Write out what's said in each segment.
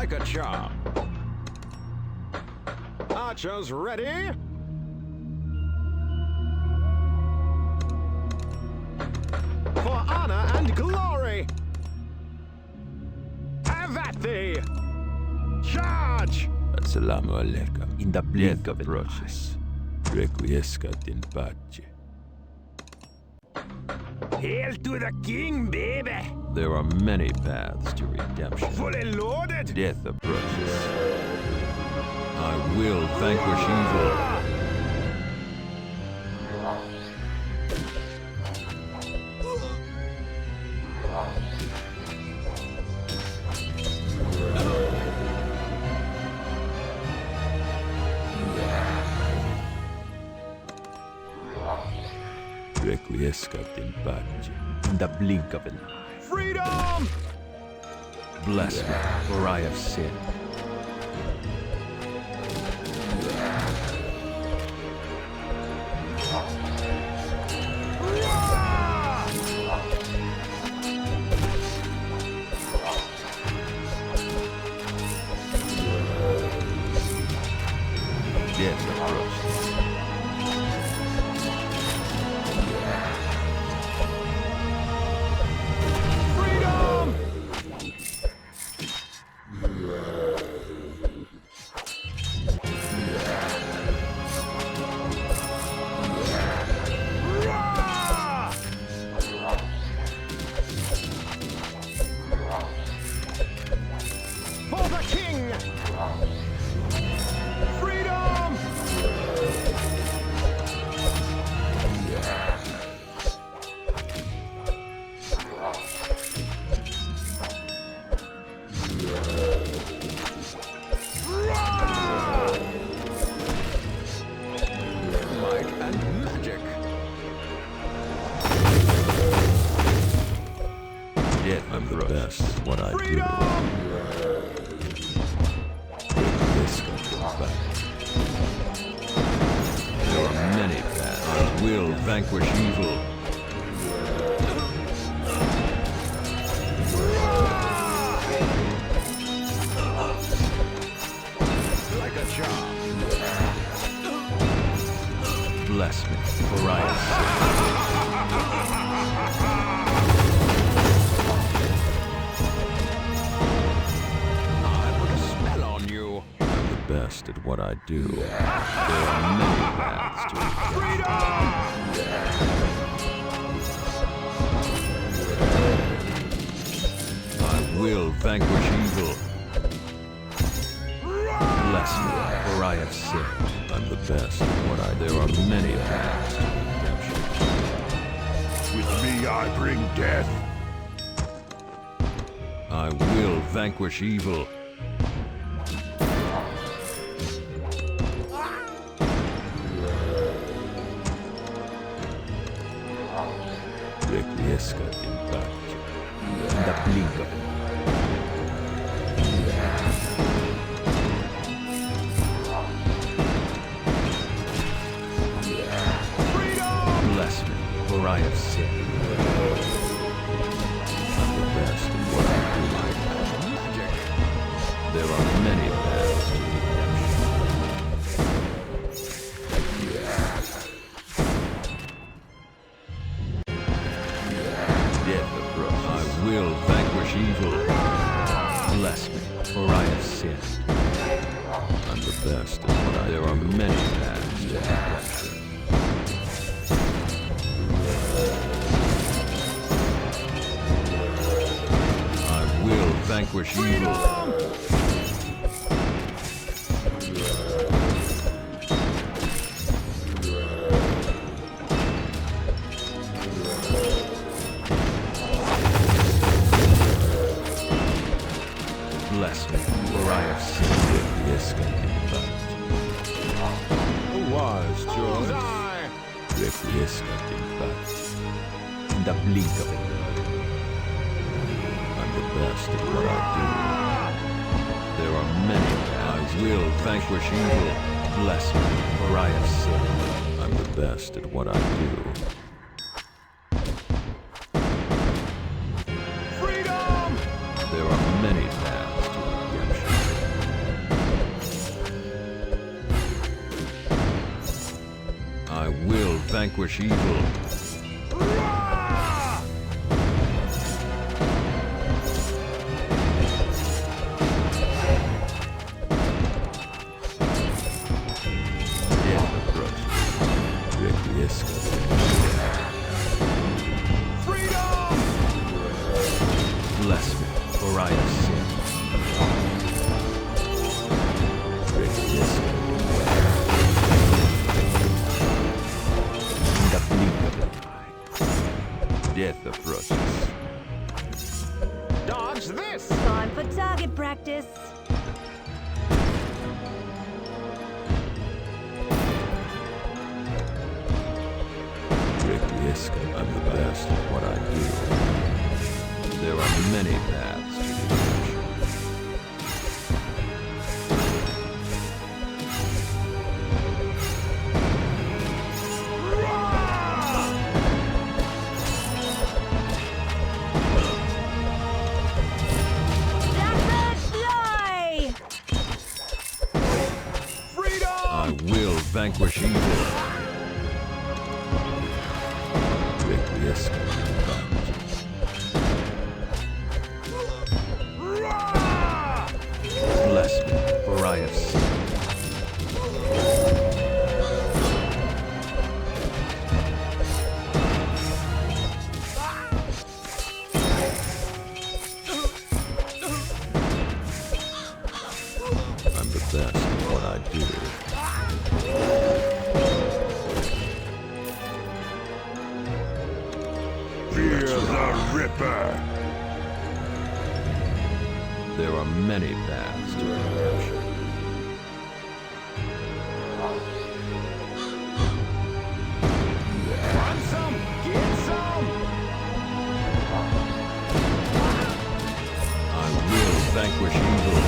Like a charm. Archers ready? For honor and glory! Have at thee! Charge! Assalamu alaikum. In the blink of approaches. Requiescat in pace. Hail to the king, baby! There are many paths to redemption. Fully loaded! Death approaches. I will vanquish evil. Requiescat in pace. In the blink of an eye. Freedom! Bless me, for I have sinned. Death approaches. Freedom! For the king! Freedom! Might and magic. Death I'm the best at what I Freedom! do. Requiescat in pace. There are many paths. I will vanquish evil. Like a charm. Bless me, for I have sinned. I put a spell on you. I'm the best at what I do. There are many paths to redemption. Freedom! I will vanquish evil. Bless me, for I have sinned. I'm the best at what I do. There are many paths to redemption. With me I bring death. I will vanquish evil. Requiescat in pace. In the blink of an eye. Bless me, for I have sinned. I'm the best at what I do. Magic. There are many paths to redemption. Death approaches. I will vanquish evil. Bless me, for I have sinned. I'm the best at what I do. There are many paths to redemption. I will vanquish evil. Bless me, for I have sinned with the escaping path. A wise choice. Requiescat in pace. In the blink of an eye. I'm the best at what I do. There are many paths. I will vanquish evil. Bless me, for I have sinned. I'm the best at what I do. Freedom! There are many paths to redemption. vanquish evil. Death approaches. Freedom! Bless me, for I have sinned. In the blink of an eye, death approaches. Dodge this! Time for target practice. I'm the best at what I do. There are many paths to redemption. Rapid fly! Freedom! I will vanquish evil. Bless me, for I have sinned. I'm the best at what I do. Fear the Ripper! There are many paths to redemption. Want some? Get some! I will vanquish evil.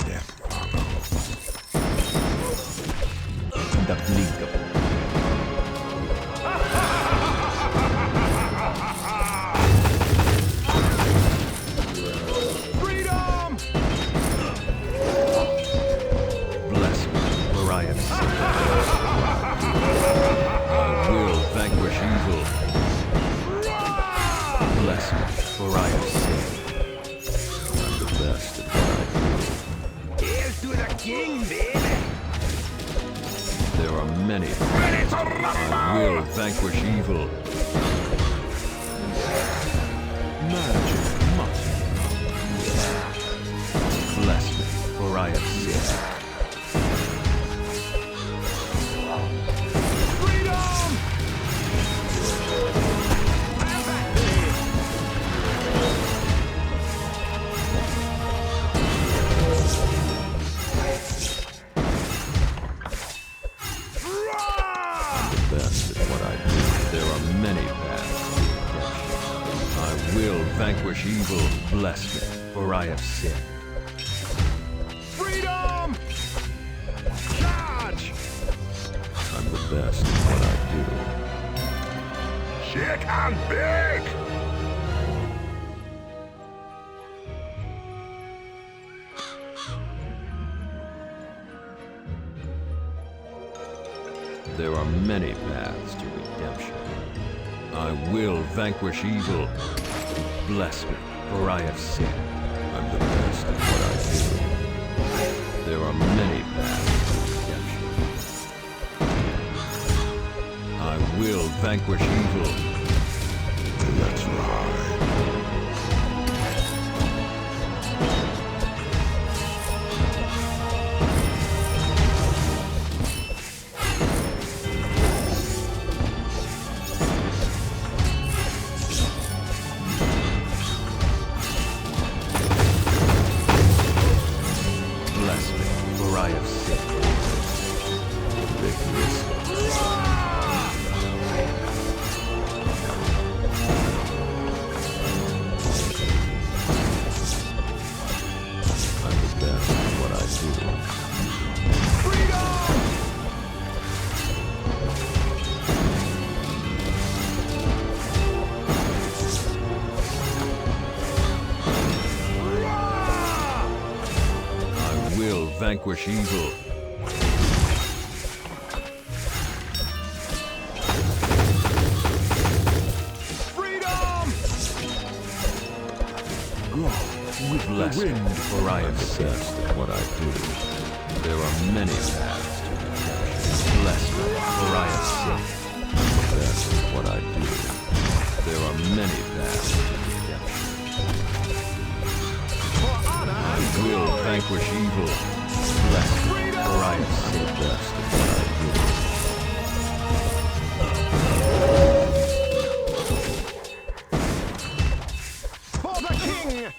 Death follows. In the blink of an eye. Freedom! Bless me, for I have sinned. I will vanquish evil. Bless me, for I have sinned. I'm the best at what I Here's to the king, baby! do. There are many. Ready to I will rumble! vanquish evil. Magic must. Bless me, for I have sinned. Freedom! Have that, please! Best at what I do. There are many paths to redemption. I will vanquish evil. Bless me, for I have sinned. Freedom! Charge! I'm the best at what I do. Shake and bake! There are many paths to redemption. I will vanquish evil. Bless me, for I have sinned. I'm the best at what I do. There are many paths to redemption. I will vanquish evil. Let's ride. Bless me, for I have sinned. Big risk. I'm the best at what I do. Freedom! I will vanquish evil. with the Bless me, wind. for I have sensed that what I do. There are many paths to redemption. Bless me, for I have sinned. The best is what I do. There are many paths to redemption. For honor I and will glory. vanquish evil. Bless me, for I have sinned. The best is what I do. For the king.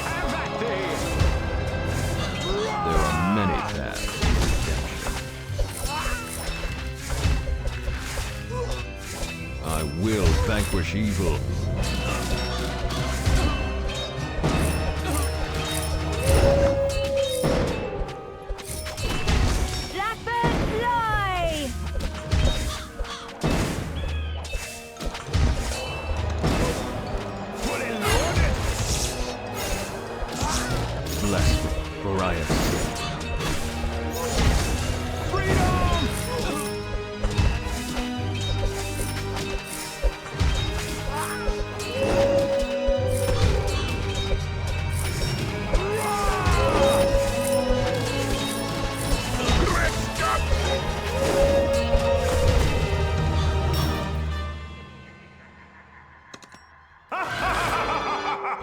Have at thee. There are many paths to redemption. I will vanquish evil. Blackbird fly! Fully loaded. Bless me, for I have sinned. Freedom.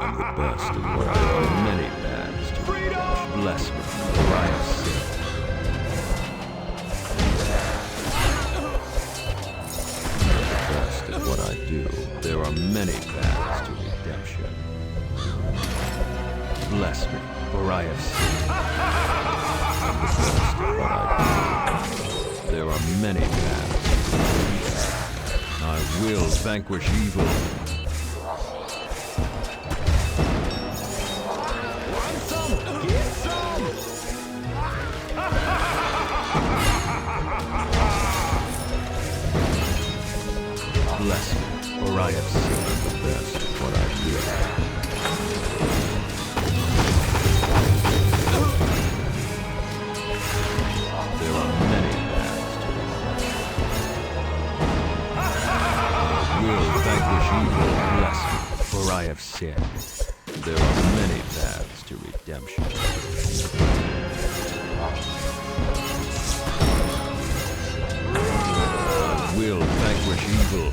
I'm the best in what there are many paths to Freedom. bless me, for I have sinned. I'm the best at what I do. There are many paths to redemption. Bless me, for I have sinned. I'm the best at what I do. There are many paths. I will vanquish evil. Want some? Get some. Bless me, for I have sinned. The best at what I do. There are many paths to redemption. I will vanquish evil. Bless me, for I have sinned. There are many paths to redemption. I will vanquish evil.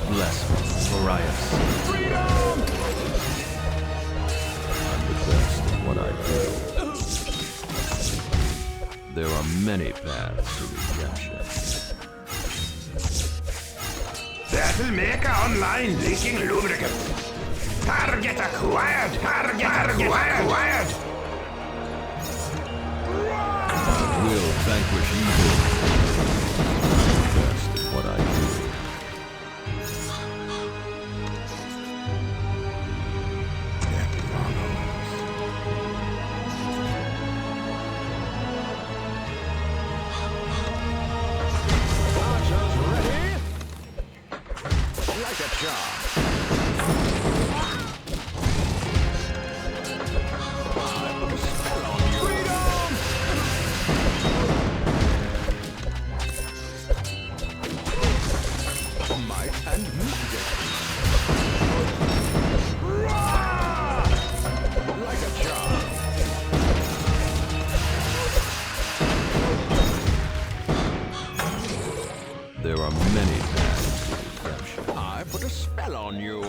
Bless me, for I have sinned. Freedom. I'm the best at what I do. There are many paths to redemption. Battle Maker Online leaking lubricant. Target acquired. Target acquired. I will vanquish evil. I'm the best at what I do. Death follows. Archers ready. Like a charm. Freedom. Might and magic. Like a charm. There are many paths to redemption. I put a spell on you.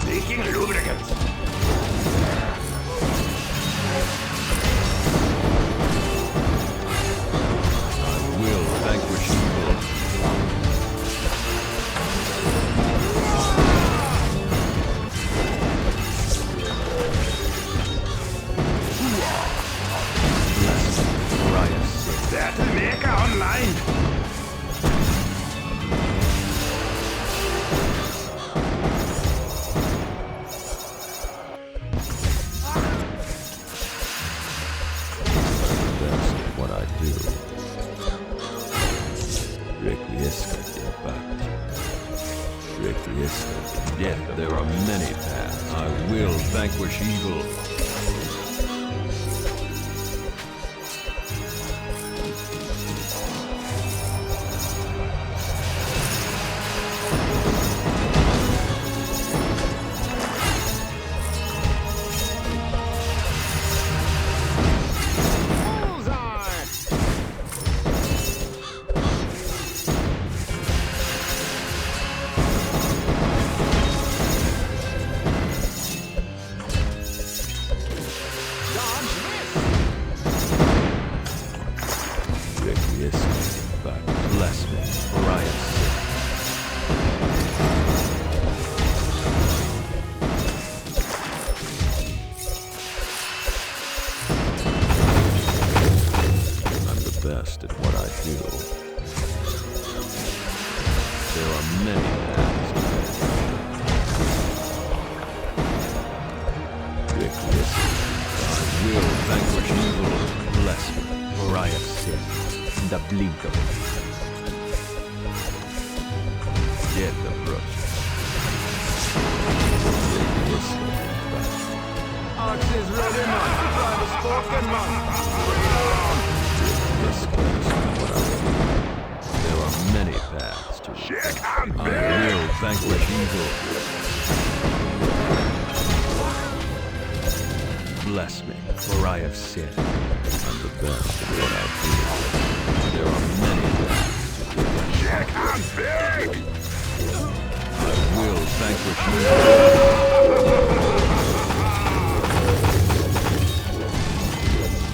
Leaking lubricant. I will vanquish evil. Bless me, for I have sinned. Requiescat. Death. There are many paths. I will vanquish evil. But bless me, for I am sick. I'm the best at what I do. There are many paths to Requiescat. I will vanquish evil. Bless me, for I have sinned. In the blink of an eye. Death approaches. Ox is ready, man. Try the spoken, man. This is what I do. There are many paths to Shake I and will vanquish evil. Bless me, for I have sinned. I'm the best at what I do. There are many paths to Shake and big! I will vanquish evil.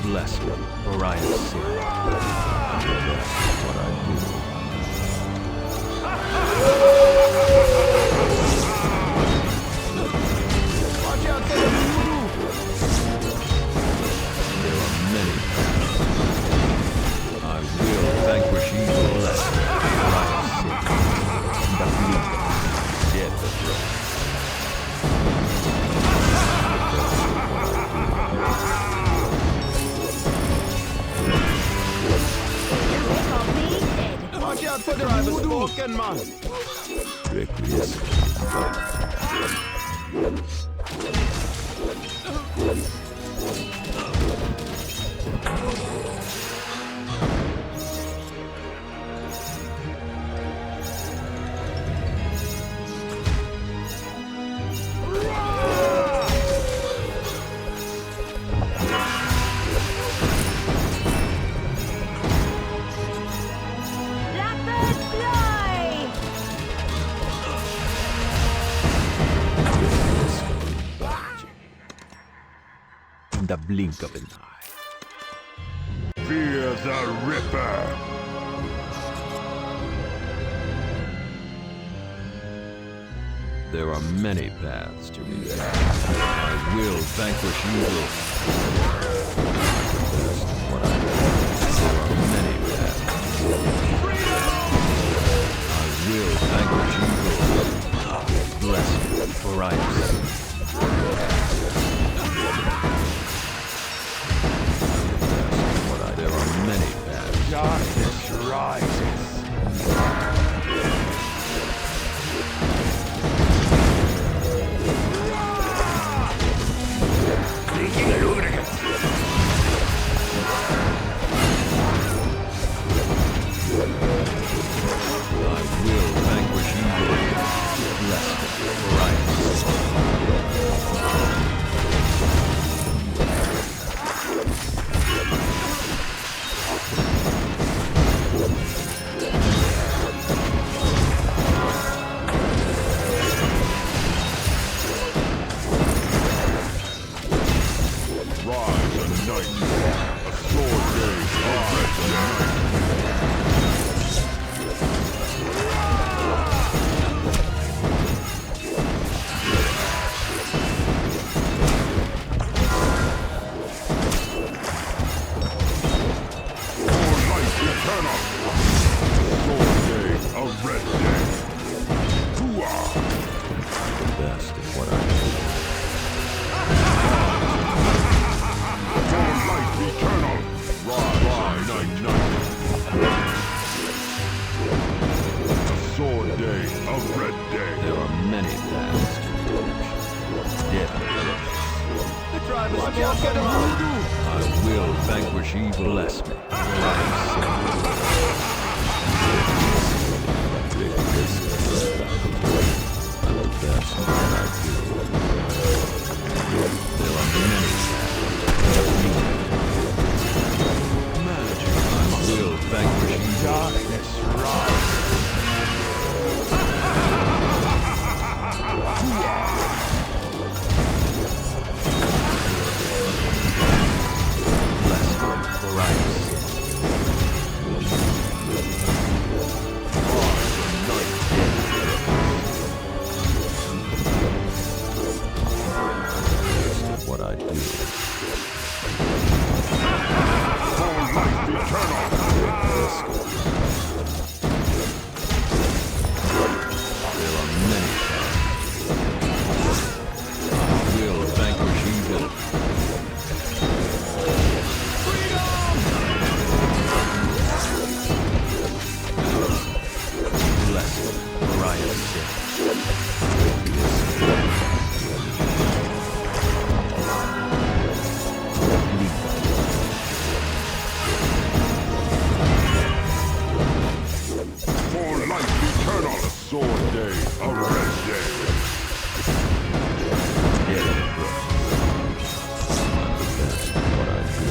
Bless me, for I have sinned. I'm the best at what I do. Watch out for the voodoo. There are many paths. I will vanquish evil. Bless me, for I have sinned. In the blink of death approaches. They call me dead. Watch out for the voodoo. Spoken, man. Requiescat. Blackbird fly! In the blink of an eye. Fear the Ripper! There are many paths to redemption. I will vanquish evil. Best of what I do. There are many paths to I will vanquish evil. Bless me, for I am There are many paths. Darkness rises. Leaking lubricant! I will vanquish evil. Bless me, for I Rise a night. A sword day. Rise a night. I will vanquish evil. Bless me, for I am the best at what I do. There are many magic. I will vanquish evil. Darkness rise. Bless me, for I am what I do. For life eternal. There are many paths. I will vanquish evil. Bless me, for I am sick. For life eternal, a sword day, a red day. Yeah, bro. I'm the best at what I do.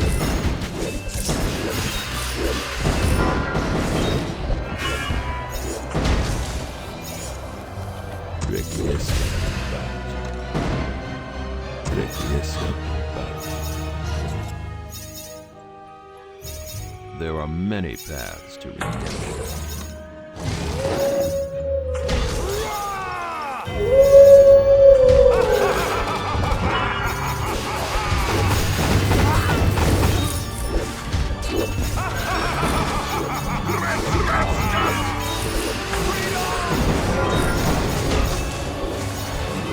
There are many paths to redemption.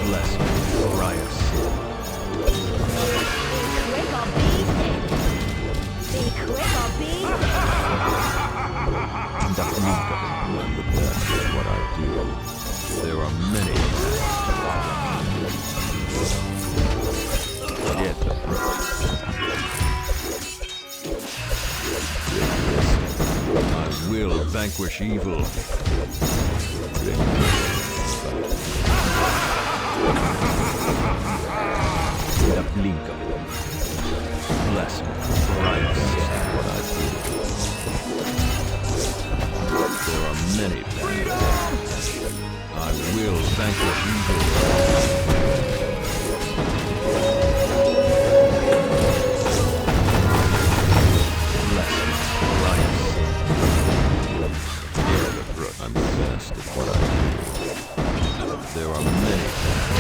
Bless me, for I have sinned. Quick or be dead. Be quick or be dead. I'm the best at what I do. There are many paths. Get the I will vanquish evil. The blink of it. Bless me, for I have seen what I do. There are many paths. I will vanquish evil. Bless me, for I have sinned. Hear the brook. I'm best at what I do. There are many paths.